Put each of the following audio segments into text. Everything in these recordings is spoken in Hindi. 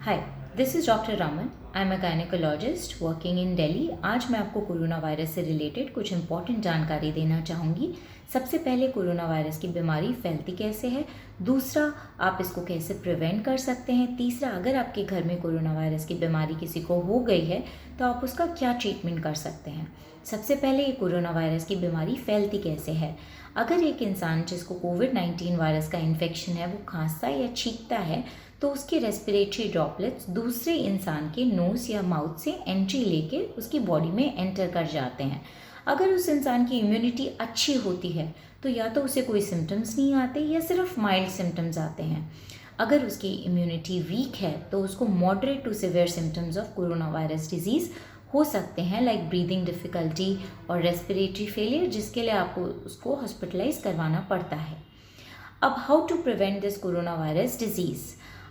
Hi, this is doctor Raman. I am a gynaecologist working in Delhi. आज मैं आपको कोरोना वायरस से रिलेटेड कुछ इंपॉर्टेंट जानकारी देना चाहूँगी। सबसे पहले कोरोना वायरस की बीमारी फैलती कैसे है, दूसरा आप इसको कैसे प्रिवेंट कर सकते हैं, तीसरा अगर आपके घर में कोरोना वायरस की बीमारी किसी को हो गई है तो आप उसका क्या ट्रीटमेंट कर सकते हैं। सबसे पहले ये कोरोना वायरस की बीमारी फैलती कैसे है। अगर एक इंसान जिसको कोविड-19 वायरस का इन्फेक्शन है वो खांसता या छींकता है तो उसके रेस्पिरेटरी ड्रॉपलेट्स दूसरे इंसान के नोज़ या माउथ से एंट्री लेके उसकी बॉडी में एंटर कर जाते हैं। अगर उस इंसान की इम्यूनिटी अच्छी होती है तो या तो उसे कोई सिम्टम्स नहीं आते या सिर्फ माइल्ड सिम्टम्स आते हैं। अगर उसकी इम्यूनिटी वीक है तो उसको moderate to severe symptoms of corona virus disease हो सकते हैं, लाइक ब्रीदिंग डिफ़िकल्टी और रेस्पिरेटरी फेलियर, जिसके लिए आपको उसको हॉस्पिटलाइज करवाना पड़ता है। अब how to prevent this corona virus disease,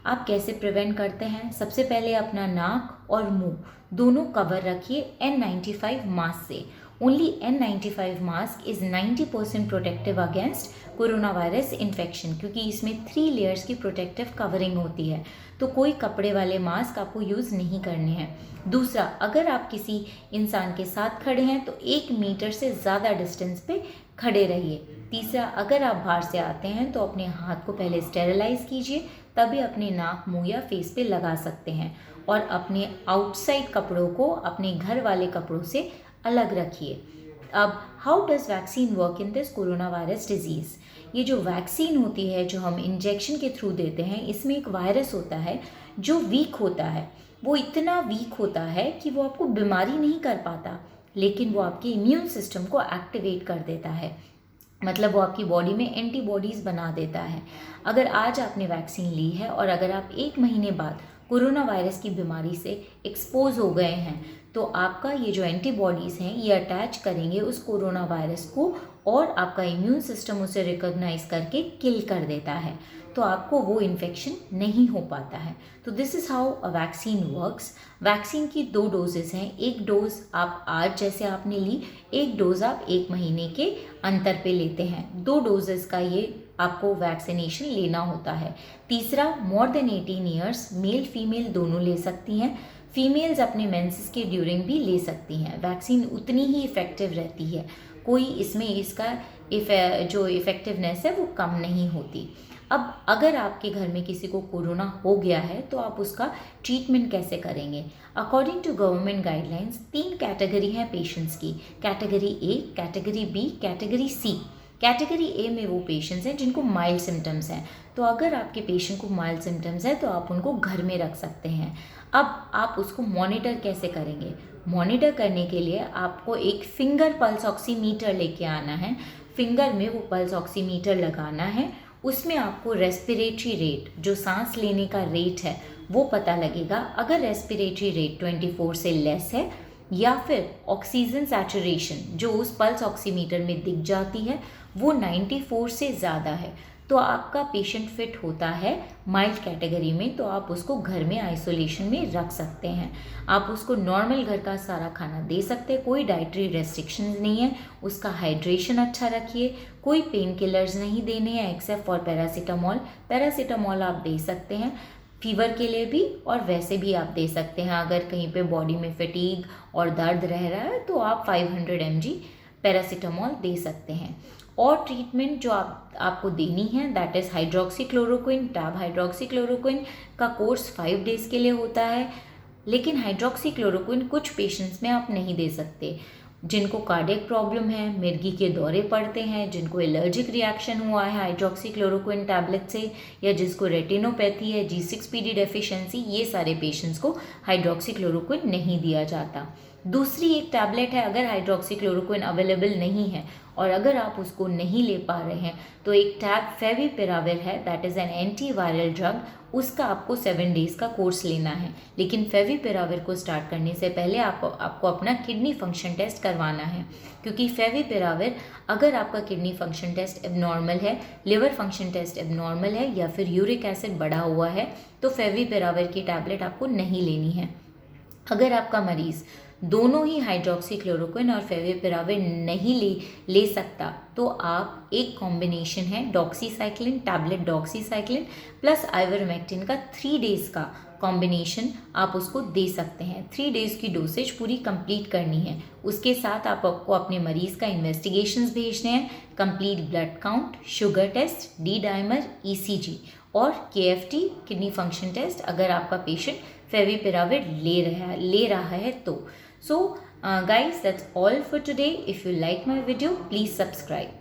आप कैसे प्रिवेंट करते हैं। सबसे पहले अपना नाक और मुंह दोनों कवर रखिए N95 मास्क से। Only N95 mask is 90% protective against corona virus infection, क्योंकि इसमें 3 लेयर्स की प्रोटेक्टिव कवरिंग होती है, तो कोई कपड़े वाले मास्क आपको यूज़ नहीं करने हैं। दूसरा, अगर आप किसी इंसान के साथ खड़े हैं तो 1 मीटर से ज़्यादा डिस्टेंस पे खड़े रहिए। तीसरा, अगर आप बाहर से आते हैं तो अपने हाथ को पहले स्टेरिलाइज कीजिए, तभी अपने नाक, मुंह या फेस पे लगा सकते हैं। और अपने आउटसाइड कपड़ों को अपने घर वाले कपड़ों से अलग रखिए। अब how does vaccine work in this corona virus disease. ये जो वैक्सीन होती है जो हम इंजेक्शन के थ्रू देते हैं, इसमें एक वायरस होता है जो वीक होता है। वो इतना वीक होता है कि वो आपको बीमारी नहीं कर पाता, लेकिन वो आपके इम्यून सिस्टम को एक्टिवेट कर देता है, मतलब वो आपकी बॉडी में एंटीबॉडीज़ बना देता है। अगर आज आपने वैक्सीन ली है और अगर आप 1 महीने बाद कोरोना वायरस की बीमारी से एक्सपोज हो गए हैं तो आपका ये जो एंटीबॉडीज़ हैं ये अटैच करेंगे उस कोरोना वायरस को और आपका इम्यून सिस्टम उसे रिकॉग्नाइज करके किल कर देता है, तो आपको वो इन्फेक्शन नहीं हो पाता है। तो this is how a vaccine works. Vaccine की 2 डोजेज़ हैं। एक डोज आप आज जैसे आपने ली, एक डोज आप 1 महीने के अंतर पे लेते हैं। 2 डोजेज़ का ये आपको वैक्सीनेशन लेना होता है। तीसरा, more than 18 years male female दोनों ले सकती हैं। फीमेल्स अपने मेंसेस के ड्यूरिंग भी ले सकती हैं। वैक्सीन उतनी ही इफ़ेक्टिव रहती है, कोई इसमें इसका जो इफ़ेक्टिवनेस है वो कम नहीं होती। अब अगर आपके घर में किसी को कोरोना हो गया है तो आप उसका ट्रीटमेंट कैसे करेंगे। According to government guidelines 3 category हैं पेशेंट्स की, category A, category B, category C. Category A में वो पेशेंट्स हैं जिनको माइल्ड सिम्टम्स हैं, तो अगर आपके पेशेंट को माइल्ड सिम्टम्स है तो आप उनको घर में रख सकते हैं। अब आप उसको मॉनिटर कैसे करेंगे। मॉनिटर करने के लिए आपको एक फिंगर पल्स ऑक्सीमीटर लेके आना है। फिंगर में वो पल्स ऑक्सीमीटर लगाना है, उसमें आपको रेस्पिरेटरी रेट, जो सांस लेने का रेट है, वो पता लगेगा। अगर रेस्पिरेटरी रेट 24 से लेस है या फिर ऑक्सीजन सैचुरेशन जो उस पल्स ऑक्सीमीटर में दिख जाती है वो 94 से ज़्यादा है, तो आपका पेशेंट फिट होता है माइल्ड कैटेगरी में, तो आप उसको घर में आइसोलेशन में रख सकते हैं। आप उसको नॉर्मल घर का सारा खाना दे सकते हैं, कोई डाइटरी रेस्ट्रिक्शंस नहीं है। उसका हाइड्रेशन अच्छा रखिए, कोई पेन किलर्स नहीं देने हैं एक्सेप्ट फॉर पैरासीटामॉल। पैरासीटामॉल आप दे सकते हैं फीवर के लिए भी और वैसे भी आप दे सकते हैं। अगर कहीं पे बॉडी में फटीग और दर्द रह रहा है तो आप 500 mg पैरासीटामॉल दे सकते हैं। और ट्रीटमेंट जो आपको देनी है that is hydroxychloroquine. Tab hydroxychloroquine का कोर्स 5 डेज़ के लिए होता है, लेकिन हाइड्रोक्सीक्लोरोक्विन कुछ पेशेंट्स में आप नहीं दे सकते। जिनको कार्डियक प्रॉब्लम है, मिर्गी के दौरे पड़ते हैं, जिनको एलर्जिक रिएक्शन हुआ है हाइड्रोक्सीक्लोरोक्विन टैबलेट से, या जिसको रेटिनोपैथी है, G6PD डेफिशिएंसी, ये सारे पेशेंट्स को हाइड्रोक्सीक्लोरोक्विन नहीं दिया जाता। दूसरी एक टैबलेट है, अगर हाइड्रोक्सीक्लोरोक्विन अवेलेबल नहीं है और अगर आप उसको नहीं ले पा रहे हैं तो एक टैब फेविपिराविर है, that is an antiviral drug. उसका आपको 7 डेज़ का कोर्स लेना है, लेकिन फेविपिराविर को स्टार्ट करने से पहले आपको अपना किडनी फंक्शन टेस्ट करवाना है, क्योंकि फेविपिराविर अगर आपका किडनी फंक्शन टेस्ट एबनॉर्मल है, लिवर फंक्शन टेस्ट एबनॉर्मल है या फिर यूरिक एसिड बढ़ा हुआ है तो फेविपिराविर की टैबलेट आपको नहीं लेनी है। अगर आपका मरीज़ दोनों ही हाइड्रोक्सीक्लोरोक्विन और फेविपिराविर नहीं ले सकता तो आप एक कॉम्बिनेशन है doxycycline, tablet doxycycline plus ivermectin का 3 डेज का कॉम्बिनेशन आप उसको दे सकते हैं। 3 डेज की डोसेज पूरी कंप्लीट करनी है। उसके साथ आपको अपने मरीज़ का इन्वेस्टिगेशंस भेजने हैं, complete blood count, sugar test, D dimer, ECG और KFT किडनी फंक्शन टेस्ट अगर आपका पेशेंट फेविपिराविर ले रहा है तो। So guys, that's all for today. If you like my video, please subscribe.